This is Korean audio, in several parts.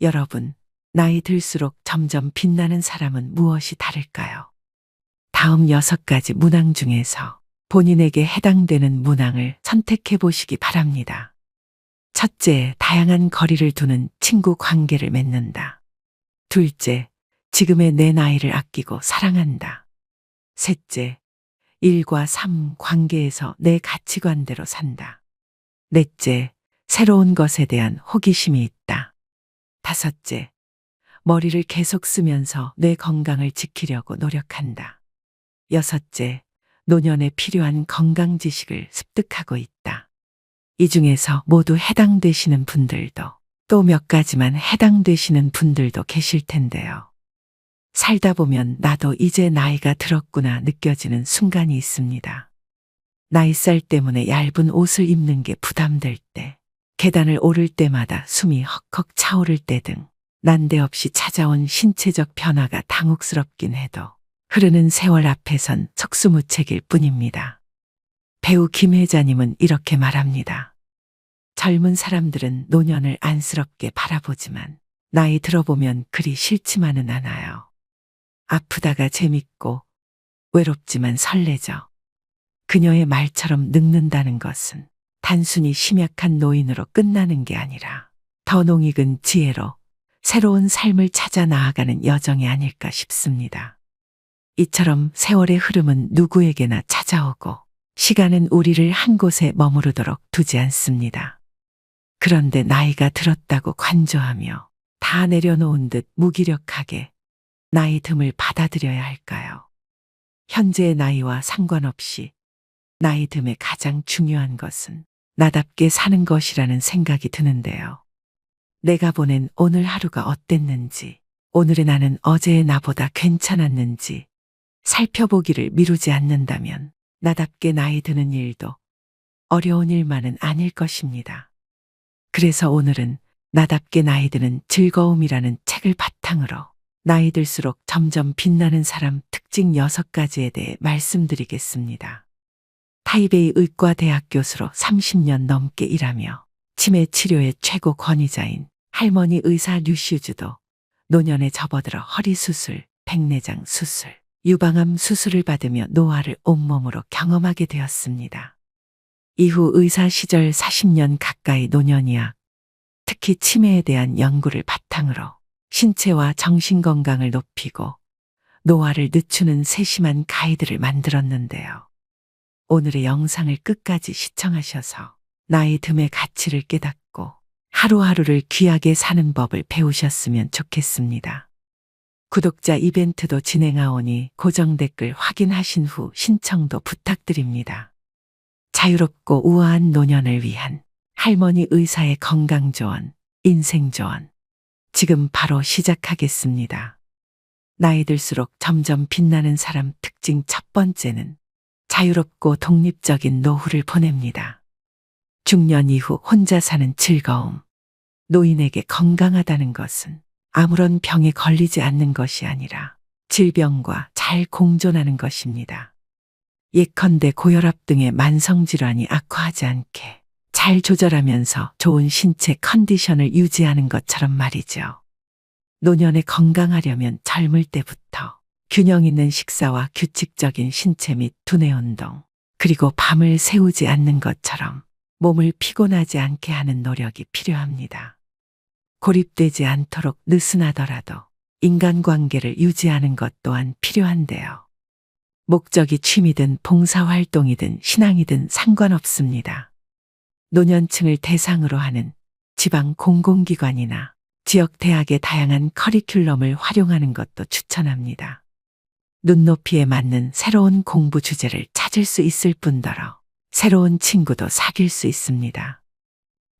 여러분, 나이 들수록 점점 빛나는 사람은 무엇이 다를까요? 다음 6가지 문항 중에서 본인에게 해당되는 문항을 선택해 보시기 바랍니다. 첫째, 다양한 거리를 두는 친구 관계를 맺는다. 둘째, 지금의 내 나이를 아끼고 사랑한다. 셋째, 일과 삶 관계에서 내 가치관대로 산다. 넷째, 새로운 것에 대한 호기심이 있다. 다섯째, 머리를 계속 쓰면서 뇌 건강을 지키려고 노력한다. 여섯째, 노년에 필요한 건강 지식을 습득하고 있다. 이 중에서 모두 해당되시는 분들도 또 몇 가지만 해당되시는 분들도 계실 텐데요. 살다 보면 나도 이제 나이가 들었구나 느껴지는 순간이 있습니다. 나이살 때문에 얇은 옷을 입는 게 부담될 때, 계단을 오를 때마다 숨이 헉헉 차오를 때 등 난데없이 찾아온 신체적 변화가 당혹스럽긴 해도 흐르는 세월 앞에선 속수무책일 뿐입니다. 배우 김혜자님은 이렇게 말합니다. 젊은 사람들은 노년을 안쓰럽게 바라보지만 나이 들어보면 그리 싫지만은 않아요. 아프다가 재밌고 외롭지만 설레죠. 그녀의 말처럼 늙는다는 것은 단순히 심약한 노인으로 끝나는 게 아니라 더 농익은 지혜로 새로운 삶을 찾아 나아가는 여정이 아닐까 싶습니다. 이처럼 세월의 흐름은 누구에게나 찾아오고 시간은 우리를 한 곳에 머무르도록 두지 않습니다. 그런데 나이가 들었다고 관조하며 다 내려놓은 듯 무기력하게 나이 듦을 받아들여야 할까요? 현재의 나이와 상관없이 나이 듦에 가장 중요한 것은 나답게 사는 것이라는 생각이 드는데요. 내가 보낸 오늘 하루가 어땠는지, 오늘의 나는 어제의 나보다 괜찮았는지 살펴보기를 미루지 않는다면 나답게 나이 드는 일도 어려운 일만은 아닐 것입니다. 그래서 오늘은 나답게 나이 드는 즐거움이라는 책을 바탕으로 나이 들수록 점점 빛나는 사람 특징 6가지에 대해 말씀드리겠습니다. 타이베이 의과대학 교수로 30년 넘게 일하며 치매 치료의 최고 권위자인 할머니 의사 류시우즈도 노년에 접어들어 허리 수술, 백내장 수술, 유방암 수술을 받으며 노화를 온몸으로 경험하게 되었습니다. 이후 의사 시절 40년 가까이 노년의학, 특히 치매에 대한 연구를 바탕으로 신체와 정신 건강을 높이고 노화를 늦추는 세심한 가이드를 만들었는데요. 오늘의 영상을 끝까지 시청하셔서 나이 듦의 가치를 깨닫고 하루하루를 귀하게 사는 법을 배우셨으면 좋겠습니다. 구독자 이벤트도 진행하오니 고정 댓글 확인하신 후 신청도 부탁드립니다. 자유롭고 우아한 노년을 위한 할머니 의사의 건강 조언, 인생 조언. 지금 바로 시작하겠습니다. 나이 들수록 점점 빛나는 사람 특징 첫 번째는 자유롭고 독립적인 노후를 보냅니다. 중년 이후 혼자 사는 즐거움. 노인에게 건강하다는 것은 아무런 병에 걸리지 않는 것이 아니라 질병과 잘 공존하는 것입니다. 예컨대 고혈압 등의 만성질환이 악화하지 않게 잘 조절하면서 좋은 신체 컨디션을 유지하는 것처럼 말이죠. 노년에 건강하려면 젊을 때부터 균형 있는 식사와 규칙적인 신체 및 두뇌 운동, 그리고 밤을 새우지 않는 것처럼 몸을 피곤하지 않게 하는 노력이 필요합니다. 고립되지 않도록 느슨하더라도 인간관계를 유지하는 것 또한 필요한데요. 목적이 취미든 봉사활동이든 신앙이든 상관없습니다. 노년층을 대상으로 하는 지방 공공기관이나 지역 대학의 다양한 커리큘럼을 활용하는 것도 추천합니다. 눈높이에 맞는 새로운 공부 주제를 찾을 수 있을 뿐더러 새로운 친구도 사귈 수 있습니다.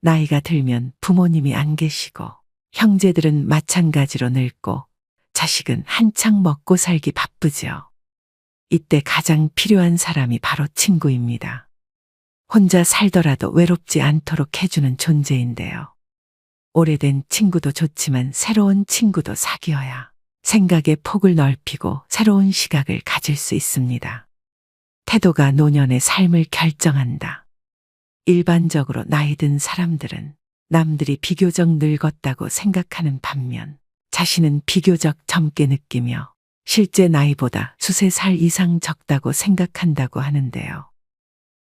나이가 들면 부모님이 안 계시고 형제들은 마찬가지로 늙고 자식은 한창 먹고 살기 바쁘지요. 이때 가장 필요한 사람이 바로 친구입니다. 혼자 살더라도 외롭지 않도록 해주는 존재인데요. 오래된 친구도 좋지만 새로운 친구도 사귀어야 생각의 폭을 넓히고 새로운 시각을 가질 수 있습니다. 태도가 노년의 삶을 결정한다. 일반적으로 나이 든 사람들은 남들이 비교적 늙었다고 생각하는 반면 자신은 비교적 젊게 느끼며 실제 나이보다 수세 살 이상 적다고 생각한다고 하는데요.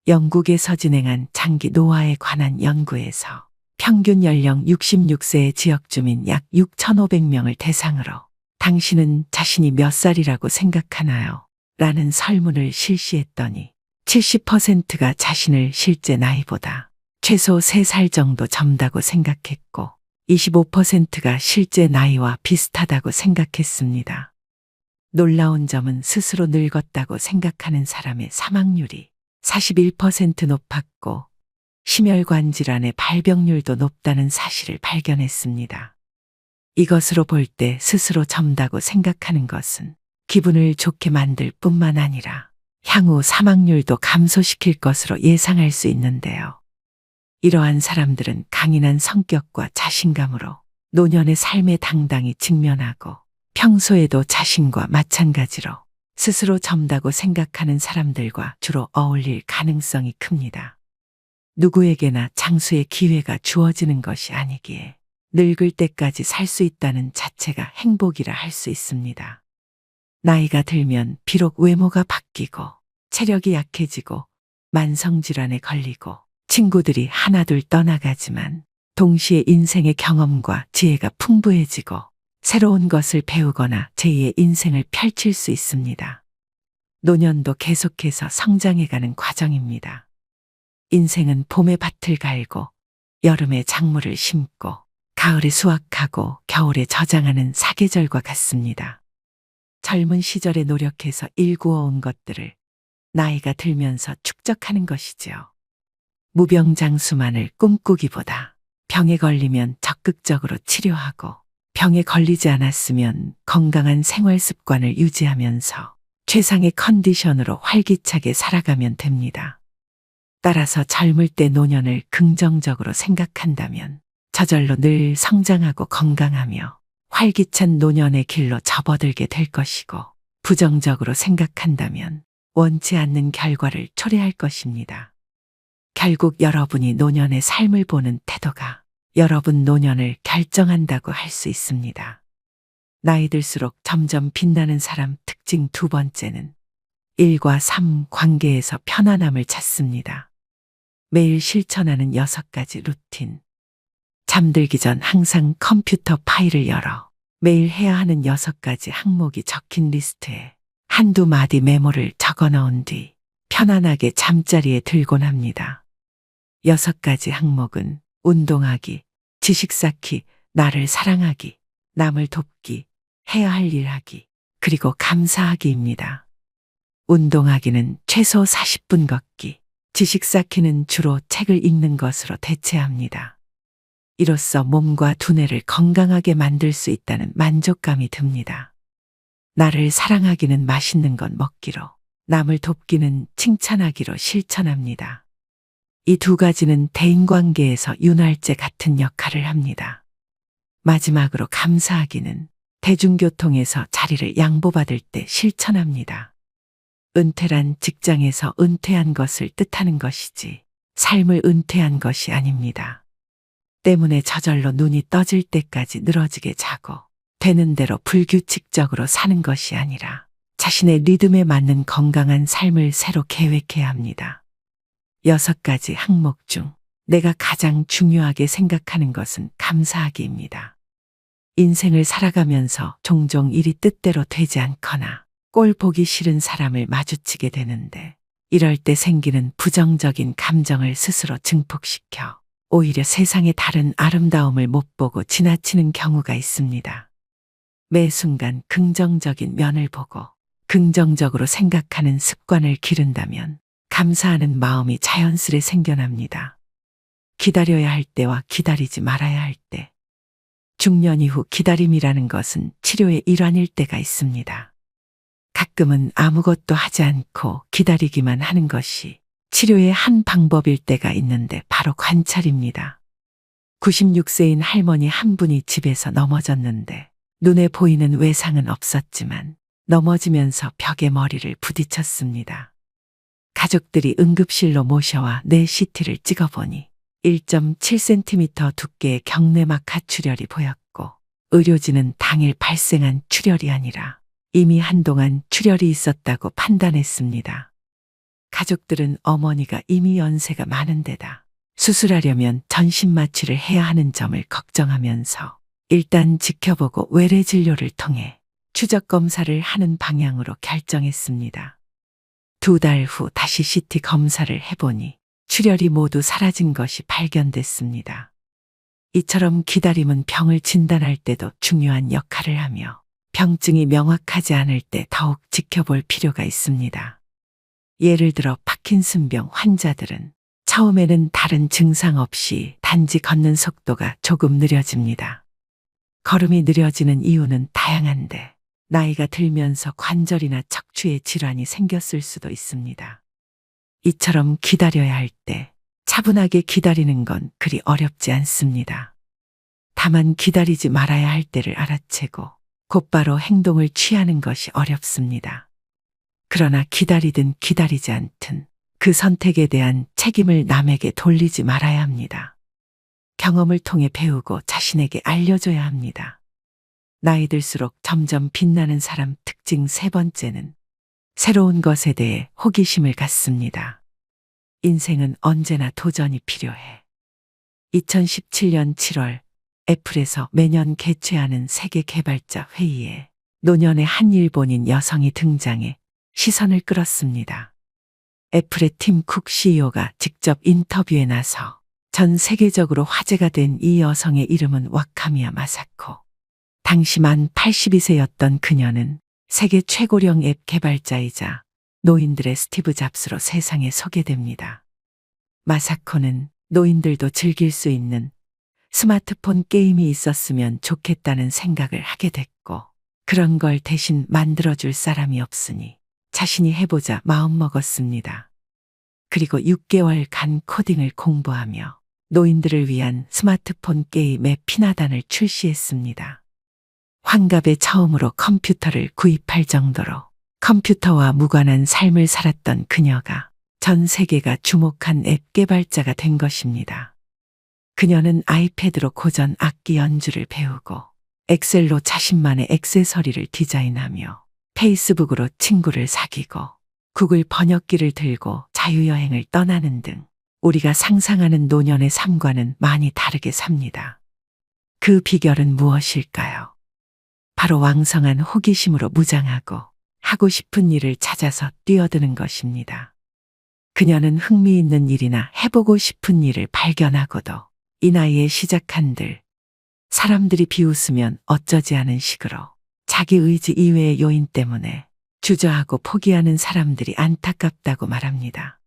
영국에서 진행한 장기 노화에 관한 연구에서 평균 연령 66세의 지역 주민 약 6,500명을 대상으로 당신은 자신이 몇 살이라고 생각하나요? 라는 설문을 실시했더니 70%가 자신을 실제 나이보다 최소 3살 정도 젊다고 생각했고 25%가 실제 나이와 비슷하다고 생각했습니다. 놀라운 점은 스스로 늙었다고 생각하는 사람의 사망률이 41% 높았고 심혈관 질환의 발병률도 높다는 사실을 발견했습니다. 이것으로 볼 때 스스로 젊다고 생각하는 것은 기분을 좋게 만들 뿐만 아니라 향후 사망률도 감소시킬 것으로 예상할 수 있는데요. 이러한 사람들은 강인한 성격과 자신감으로 노년의 삶에 당당히 직면하고 평소에도 자신과 마찬가지로 스스로 젊다고 생각하는 사람들과 주로 어울릴 가능성이 큽니다. 누구에게나 장수의 기회가 주어지는 것이 아니기에 늙을 때까지 살 수 있다는 자체가 행복이라 할 수 있습니다. 나이가 들면 비록 외모가 바뀌고 체력이 약해지고 만성질환에 걸리고 친구들이 하나둘 떠나가지만 동시에 인생의 경험과 지혜가 풍부해지고 새로운 것을 배우거나 제2의 인생을 펼칠 수 있습니다. 노년도 계속해서 성장해가는 과정입니다. 인생은 봄에 밭을 갈고 여름에 작물을 심고 가을에 수확하고 겨울에 저장하는 사계절과 같습니다. 젊은 시절에 노력해서 일구어온 것들을 나이가 들면서 축적하는 것이지요. 무병장수만을 꿈꾸기보다 병에 걸리면 적극적으로 치료하고 병에 걸리지 않았으면 건강한 생활 습관을 유지하면서 최상의 컨디션으로 활기차게 살아가면 됩니다. 따라서 젊을 때 노년을 긍정적으로 생각한다면 저절로 늘 성장하고 건강하며 활기찬 노년의 길로 접어들게 될 것이고 부정적으로 생각한다면 원치 않는 결과를 초래할 것입니다. 결국 여러분이 노년의 삶을 보는 태도가 여러분 노년을 결정한다고 할 수 있습니다. 나이 들수록 점점 빛나는 사람 특징 두 번째는 일과 삶 관계에서 편안함을 찾습니다. 매일 실천하는 6가지 루틴. 잠들기 전 항상 컴퓨터 파일을 열어 매일 해야 하는 6가지 항목이 적힌 리스트에 한두 마디 메모를 적어 넣은 뒤 편안하게 잠자리에 들곤 합니다. 6가지 항목은 운동하기, 지식 쌓기, 나를 사랑하기, 남을 돕기, 해야 할 일 하기, 그리고 감사하기입니다. 운동하기는 최소 40분 걷기, 지식 쌓기는 주로 책을 읽는 것으로 대체합니다. 이로써 몸과 두뇌를 건강하게 만들 수 있다는 만족감이 듭니다. 나를 사랑하기는 맛있는 것 먹기로, 남을 돕기는 칭찬하기로 실천합니다. 이 두 가지는 대인관계에서 윤활제 같은 역할을 합니다. 마지막으로 감사하기는 대중교통에서 자리를 양보받을 때 실천합니다. 은퇴란 직장에서 은퇴한 것을 뜻하는 것이지 삶을 은퇴한 것이 아닙니다. 때문에 저절로 눈이 떠질 때까지 늘어지게 자고 되는 대로 불규칙적으로 사는 것이 아니라 자신의 리듬에 맞는 건강한 삶을 새로 계획해야 합니다. 6가지 항목 중 내가 가장 중요하게 생각하는 것은 감사하기입니다. 인생을 살아가면서 종종 일이 뜻대로 되지 않거나 꼴 보기 싫은 사람을 마주치게 되는데 이럴 때 생기는 부정적인 감정을 스스로 증폭시켜 오히려 세상의 다른 아름다움을 못 보고 지나치는 경우가 있습니다. 매 순간 긍정적인 면을 보고 긍정적으로 생각하는 습관을 기른다면 감사하는 마음이 자연스레 생겨납니다. 기다려야 할 때와 기다리지 말아야 할 때. 중년 이후 기다림이라는 것은 치료의 일환일 때가 있습니다. 가끔은 아무것도 하지 않고 기다리기만 하는 것이 치료의 한 방법일 때가 있는데 바로 관찰입니다. 96세인 할머니 한 분이 집에서 넘어졌는데 눈에 보이는 외상은 없었지만 넘어지면서 벽에 머리를 부딪혔습니다. 가족들이 응급실로 모셔와 뇌 CT를 찍어보니 1.7cm 두께의 경내막 가출혈이 보였고 의료진은 당일 발생한 출혈이 아니라 이미 한동안 출혈이 있었다고 판단했습니다. 가족들은 어머니가 이미 연세가 많은 데다 수술하려면 전신 마취를 해야 하는 점을 걱정하면서 일단 지켜보고 외래 진료를 통해 추적 검사를 하는 방향으로 결정했습니다. 2달 후 다시 CT 검사를 해보니 출혈이 모두 사라진 것이 발견됐습니다. 이처럼 기다림은 병을 진단할 때도 중요한 역할을 하며 병증이 명확하지 않을 때 더욱 지켜볼 필요가 있습니다. 예를 들어 파킨슨병 환자들은 처음에는 다른 증상 없이 단지 걷는 속도가 조금 느려집니다. 걸음이 느려지는 이유는 다양한데 나이가 들면서 관절이나 척추에 질환이 생겼을 수도 있습니다. 이처럼 기다려야 할 때 차분하게 기다리는 건 그리 어렵지 않습니다. 다만 기다리지 말아야 할 때를 알아채고 곧바로 행동을 취하는 것이 어렵습니다. 그러나 기다리든 기다리지 않든 그 선택에 대한 책임을 남에게 돌리지 말아야 합니다. 경험을 통해 배우고 자신에게 알려줘야 합니다. 나이 들수록 점점 빛나는 사람 특징 3번째는 새로운 것에 대해 호기심을 갖습니다. 인생은 언제나 도전이 필요해. 2017년 7월 애플에서 매년 개최하는 세계 개발자 회의에 노년의 한 일본인 여성이 등장해 시선을 끌었습니다. 애플의 팀 쿡 CEO가 직접 인터뷰에 나서 전 세계적으로 화제가 된 이 여성의 이름은 와카미야 마사코. 당시 만 82세였던 그녀는 세계 최고령 앱 개발자이자 노인들의 스티브 잡스로 세상에 소개됩니다. 마사코는 노인들도 즐길 수 있는 스마트폰 게임이 있었으면 좋겠다는 생각을 하게 됐고 그런 걸 대신 만들어줄 사람이 없으니 자신이 해보자 마음먹었습니다. 그리고 6개월간 코딩을 공부하며 노인들을 위한 스마트폰 게임 앱 피나단을 출시했습니다. 환갑에 처음으로 컴퓨터를 구입할 정도로 컴퓨터와 무관한 삶을 살았던 그녀가 전 세계가 주목한 앱 개발자가 된 것입니다. 그녀는 아이패드로 고전 악기 연주를 배우고 엑셀로 자신만의 액세서리를 디자인하며 페이스북으로 친구를 사귀고 구글 번역기를 들고 자유여행을 떠나는 등 우리가 상상하는 노년의 삶과는 많이 다르게 삽니다. 그 비결은 무엇일까요? 바로 왕성한 호기심으로 무장하고 하고 싶은 일을 찾아서 뛰어드는 것입니다. 그녀는 흥미있는 일이나 해보고 싶은 일을 발견하고도 이 나이에 시작한들 사람들이 비웃으면 어쩌지 하는 식으로 자기 의지 이외의 요인 때문에 주저하고 포기하는 사람들이 안타깝다고 말합니다.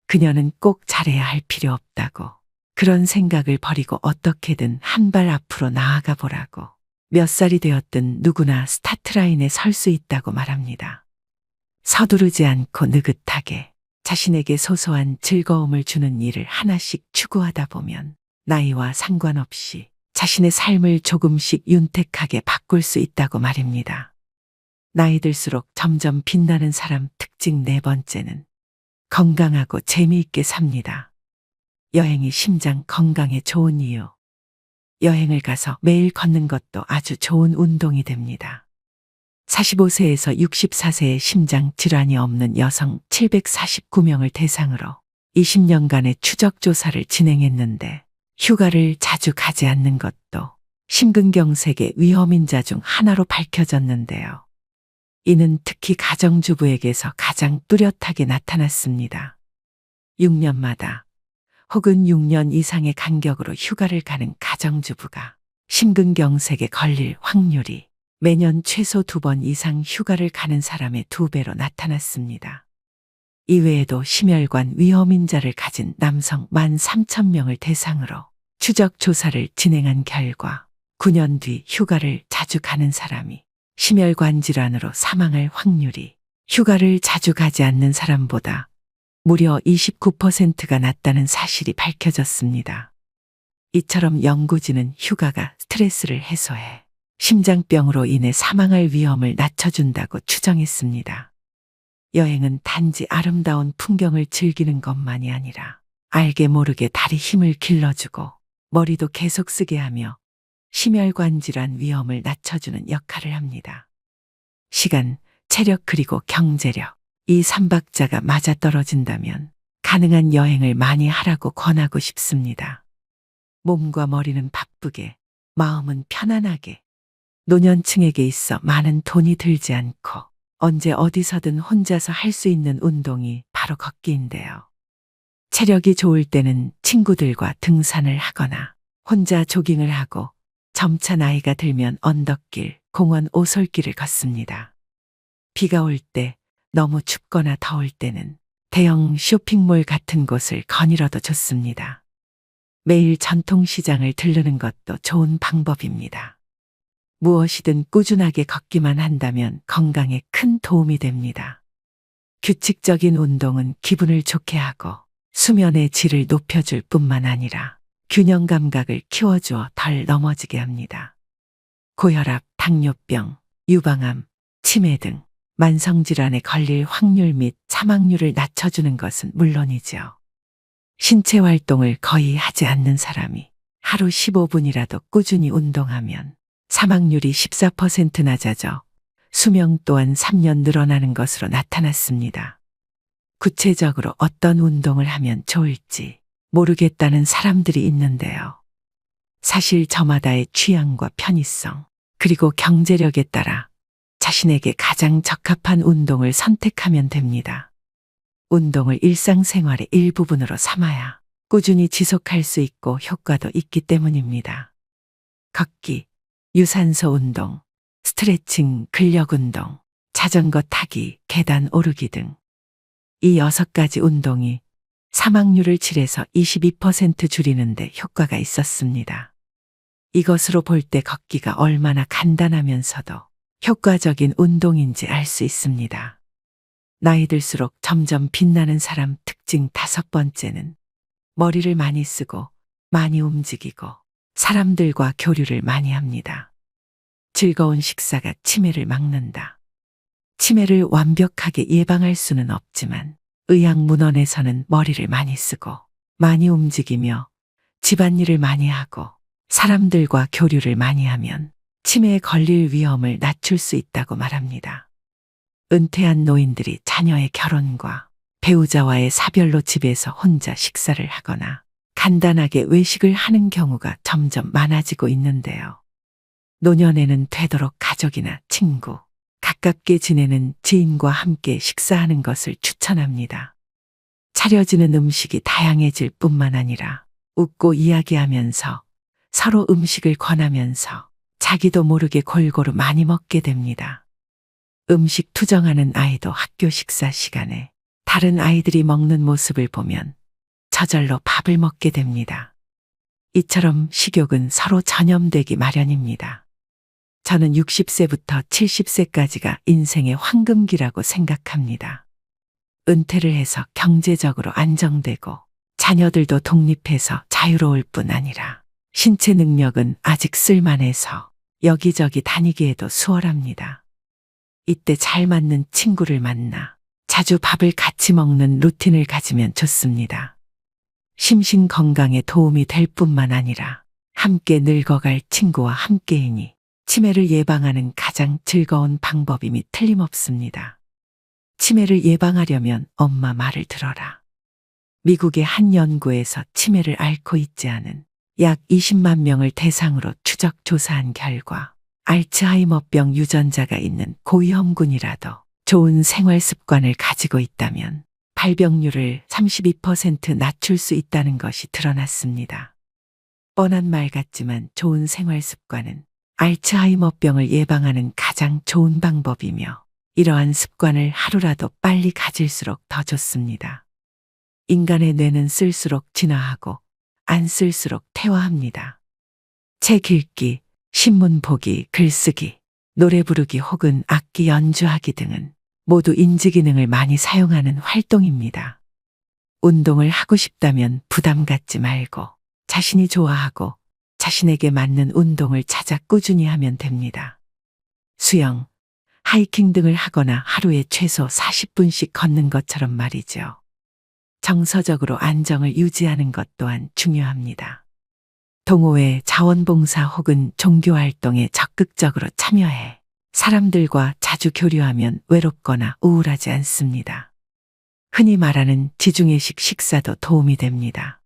그녀는 꼭 잘해야 할 필요 없다고 그런 생각을 버리고 어떻게든 한 발 앞으로 나아가 보라고 몇 살이 되었든 누구나 스타트라인에 설 수 있다고 말합니다. 서두르지 않고 느긋하게 자신에게 소소한 즐거움을 주는 일을 하나씩 추구하다 보면 나이와 상관없이 자신의 삶을 조금씩 윤택하게 바꿀 수 있다고 말입니다. 나이 들수록 점점 빛나는 사람 특징 4번째는 건강하고 재미있게 삽니다. 여행이 심장 건강에 좋은 이유. 여행을 가서 매일 걷는 것도 아주 좋은 운동이 됩니다. 45세에서 64세의 심장 질환이 없는 여성 749명을 대상으로 20년간의 추적 조사를 진행했는데 휴가를 자주 가지 않는 것도 심근경색의 위험인자 중 하나로 밝혀졌는데요. 이는 특히 가정주부에게서 가장 뚜렷하게 나타났습니다. 6년마다 혹은 6년 이상의 간격으로 휴가를 가는 가정주부가 심근경색에 걸릴 확률이 매년 최소 2번 이상 휴가를 가는 사람의 2배로 나타났습니다. 이외에도 심혈관 위험인자를 가진 남성 13,000명을 대상으로 추적 조사를 진행한 결과 9년 뒤 휴가를 자주 가는 사람이 심혈관 질환으로 사망할 확률이 휴가를 자주 가지 않는 사람보다 무려 29%가 낮다는 사실이 밝혀졌습니다. 이처럼 연구진은 휴가가 스트레스를 해소해 심장병으로 인해 사망할 위험을 낮춰준다고 추정했습니다. 여행은 단지 아름다운 풍경을 즐기는 것만이 아니라 알게 모르게 다리 힘을 길러주고 머리도 계속 쓰게 하며 심혈관 질환 위험을 낮춰주는 역할을 합니다. 시간, 체력 그리고 경제력. 이 삼박자가 맞아떨어진다면 가능한 여행을 많이 하라고 권하고 싶습니다. 몸과 머리는 바쁘게, 마음은 편안하게. 노년층에게 있어 많은 돈이 들지 않고 언제 어디서든 혼자서 할 수 있는 운동이 바로 걷기인데요. 체력이 좋을 때는 친구들과 등산을 하거나 혼자 조깅을 하고 점차 나이가 들면 언덕길, 공원 오솔길을 걷습니다. 비가 올 때, 너무 춥거나 더울 때는 대형 쇼핑몰 같은 곳을 거닐어도 좋습니다. 매일 전통시장을 들르는 것도 좋은 방법입니다. 무엇이든 꾸준하게 걷기만 한다면 건강에 큰 도움이 됩니다. 규칙적인 운동은 기분을 좋게 하고 수면의 질을 높여줄 뿐만 아니라 균형 감각을 키워주어 덜 넘어지게 합니다. 고혈압, 당뇨병, 유방암, 치매 등 만성질환에 걸릴 확률 및 사망률을 낮춰주는 것은 물론이지요. 신체 활동을 거의 하지 않는 사람이 하루 15분이라도 꾸준히 운동하면 사망률이 14% 낮아져 수명 또한 3년 늘어나는 것으로 나타났습니다. 구체적으로 어떤 운동을 하면 좋을지 모르겠다는 사람들이 있는데요. 사실 저마다의 취향과 편의성, 그리고 경제력에 따라 자신에게 가장 적합한 운동을 선택하면 됩니다. 운동을 일상생활의 일부분으로 삼아야 꾸준히 지속할 수 있고 효과도 있기 때문입니다. 걷기, 유산소 운동, 스트레칭, 근력 운동, 자전거 타기, 계단 오르기 등 이 6가지 운동이 사망률을 7에서 22% 줄이는데 효과가 있었습니다. 이것으로 볼 때 걷기가 얼마나 간단하면서도 효과적인 운동인지 알 수 있습니다. 나이 들수록 점점 빛나는 사람 특징 5번째는 머리를 많이 쓰고 많이 움직이고 사람들과 교류를 많이 합니다. 즐거운 식사가 치매를 막는다. 치매를 완벽하게 예방할 수는 없지만 의학문헌에서는 머리를 많이 쓰고 많이 움직이며 집안일을 많이 하고 사람들과 교류를 많이 하면 치매에 걸릴 위험을 낮출 수 있다고 말합니다. 은퇴한 노인들이 자녀의 결혼과 배우자와의 사별로 집에서 혼자 식사를 하거나 간단하게 외식을 하는 경우가 점점 많아지고 있는데요. 노년에는 되도록 가족이나 친구, 가깝게 지내는 지인과 함께 식사하는 것을 추천합니다. 차려지는 음식이 다양해질 뿐만 아니라 웃고 이야기하면서 서로 음식을 권하면서 자기도 모르게 골고루 많이 먹게 됩니다. 음식 투정하는 아이도 학교 식사 시간에 다른 아이들이 먹는 모습을 보면 저절로 밥을 먹게 됩니다. 이처럼 식욕은 서로 전염되기 마련입니다. 저는 60세부터 70세까지가 인생의 황금기라고 생각합니다. 은퇴를 해서 경제적으로 안정되고 자녀들도 독립해서 자유로울 뿐 아니라 신체 능력은 아직 쓸만해서 여기저기 다니기에도 수월합니다. 이때 잘 맞는 친구를 만나 자주 밥을 같이 먹는 루틴을 가지면 좋습니다. 심신 건강에 도움이 될 뿐만 아니라 함께 늙어갈 친구와 함께이니 치매를 예방하는 가장 즐거운 방법임이 틀림없습니다. 치매를 예방하려면 엄마 말을 들어라. 미국의 한 연구에서 치매를 앓고 있지 않은 약 20만 명을 대상으로 추적 조사한 결과 알츠하이머병 유전자가 있는 고위험군이라도 좋은 생활 습관을 가지고 있다면 발병률을 32% 낮출 수 있다는 것이 드러났습니다. 뻔한 말 같지만 좋은 생활 습관은 알츠하이머병을 예방하는 가장 좋은 방법이며 이러한 습관을 하루라도 빨리 가질수록 더 좋습니다. 인간의 뇌는 쓸수록 진화하고 안 쓸수록 퇴화합니다. 책 읽기, 신문 보기, 글쓰기, 노래 부르기 혹은 악기 연주하기 등은 모두 인지 기능을 많이 사용하는 활동입니다. 운동을 하고 싶다면 부담 갖지 말고 자신이 좋아하고 자신에게 맞는 운동을 찾아 꾸준히 하면 됩니다. 수영, 하이킹 등을 하거나 하루에 최소 40분씩 걷는 것처럼 말이죠. 정서적으로 안정을 유지하는 것 또한 중요합니다. 동호회, 자원봉사 혹은 종교활동에 적극적으로 참여해 사람들과 자주 교류하면 외롭거나 우울하지 않습니다. 흔히 말하는 지중해식 식사도 도움이 됩니다.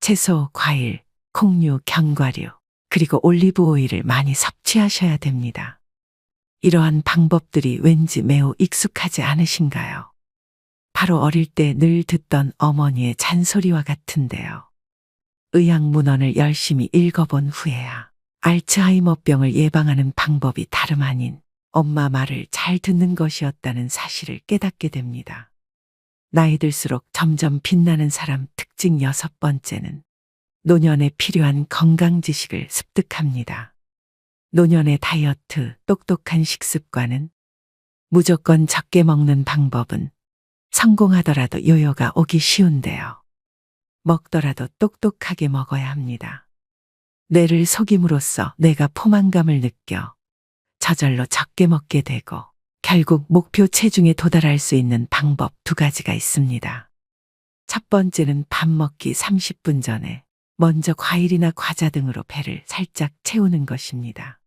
채소, 과일, 콩류, 견과류, 그리고 올리브 오일을 많이 섭취하셔야 됩니다. 이러한 방법들이 왠지 매우 익숙하지 않으신가요? 바로 어릴 때 늘 듣던 어머니의 잔소리와 같은데요. 의학문헌을 열심히 읽어본 후에야 알츠하이머병을 예방하는 방법이 다름 아닌 엄마 말을 잘 듣는 것이었다는 사실을 깨닫게 됩니다. 나이 들수록 점점 빛나는 사람 특징 6번째는 노년에 필요한 건강 지식을 습득합니다. 노년의 다이어트, 똑똑한 식습관은 무조건 적게 먹는 방법은 성공하더라도 요요가 오기 쉬운데요. 먹더라도 똑똑하게 먹어야 합니다. 뇌를 속임으로써 뇌가 포만감을 느껴 저절로 적게 먹게 되고 결국 목표 체중에 도달할 수 있는 방법 2가지가 있습니다. 첫 번째는 밥 먹기 30분 전에 먼저 과일이나 과자 등으로 배를 살짝 채우는 것입니다.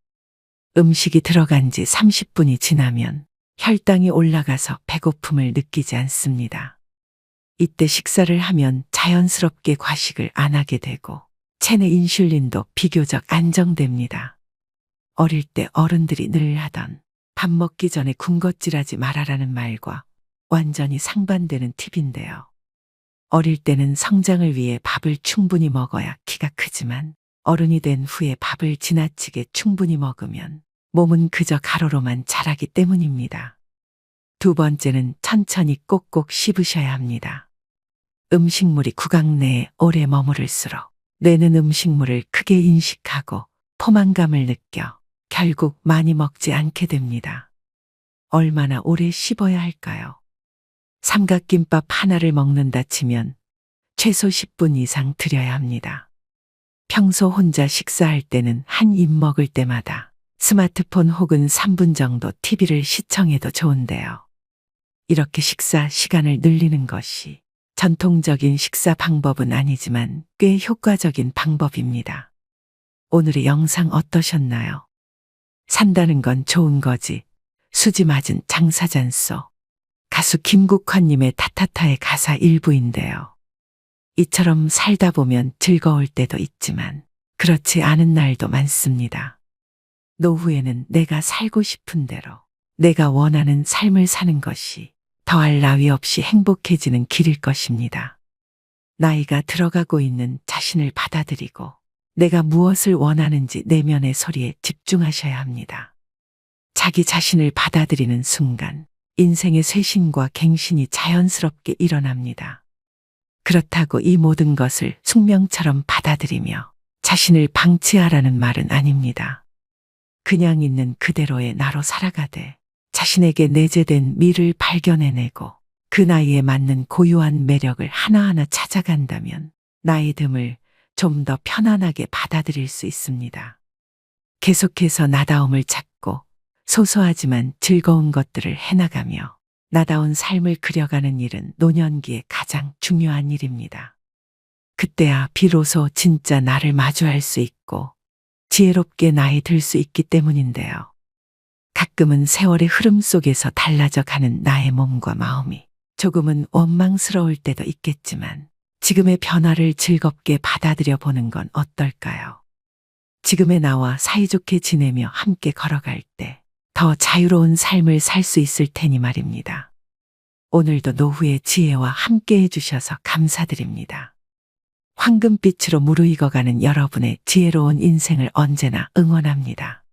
음식이 들어간 지 30분이 지나면 혈당이 올라가서 배고픔을 느끼지 않습니다. 이때 식사를 하면 자연스럽게 과식을 안 하게 되고 체내 인슐린도 비교적 안정됩니다. 어릴 때 어른들이 늘 하던 밥 먹기 전에 군것질하지 말아라는 말과 완전히 상반되는 팁인데요. 어릴 때는 성장을 위해 밥을 충분히 먹어야 키가 크지만 어른이 된 후에 밥을 지나치게 충분히 먹으면 몸은 그저 가로로만 자라기 때문입니다. 2번째는 천천히 꼭꼭 씹으셔야 합니다. 음식물이 구강 내에 오래 머무를수록 뇌는 음식물을 크게 인식하고 포만감을 느껴 결국 많이 먹지 않게 됩니다. 얼마나 오래 씹어야 할까요? 삼각김밥 하나를 먹는다 치면 최소 10분 이상 들여야 합니다. 평소 혼자 식사할 때는 한 입 먹을 때마다 스마트폰 혹은 3분 정도 TV를 시청해도 좋은데요. 이렇게 식사 시간을 늘리는 것이 전통적인 식사 방법은 아니지만 꽤 효과적인 방법입니다. 오늘의 영상 어떠셨나요? 산다는 건 좋은 거지. 수지 맞은 장사잔소. 가수 김국환님의 타타타의 가사 일부인데요. 이처럼 살다 보면 즐거울 때도 있지만 그렇지 않은 날도 많습니다. 노후에는 내가 살고 싶은 대로 내가 원하는 삶을 사는 것이 더할 나위 없이 행복해지는 길일 것입니다. 나이가 들어가고 있는 자신을 받아들이고 내가 무엇을 원하는지 내면의 소리에 집중하셔야 합니다. 자기 자신을 받아들이는 순간 인생의 쇄신과 갱신이 자연스럽게 일어납니다. 그렇다고 이 모든 것을 숙명처럼 받아들이며 자신을 방치하라는 말은 아닙니다. 그냥 있는 그대로의 나로 살아가되 자신에게 내재된 미를 발견해내고 그 나이에 맞는 고유한 매력을 하나하나 찾아간다면 나이 듦을 좀 더 편안하게 받아들일 수 있습니다. 계속해서 나다움을 찾고 소소하지만 즐거운 것들을 해나가며 나다운 삶을 그려가는 일은 노년기에 가장 중요한 일입니다. 그때야 비로소 진짜 나를 마주할 수 있고 지혜롭게 나이 들 수 있기 때문인데요. 가끔은 세월의 흐름 속에서 달라져 가는 나의 몸과 마음이 조금은 원망스러울 때도 있겠지만 지금의 변화를 즐겁게 받아들여 보는 건 어떨까요? 지금의 나와 사이좋게 지내며 함께 걸어갈 때 더 자유로운 삶을 살 수 있을 테니 말입니다. 오늘도 노후의 지혜와 함께 해주셔서 감사드립니다. 황금빛으로 무르익어가는 여러분의 지혜로운 인생을 언제나 응원합니다.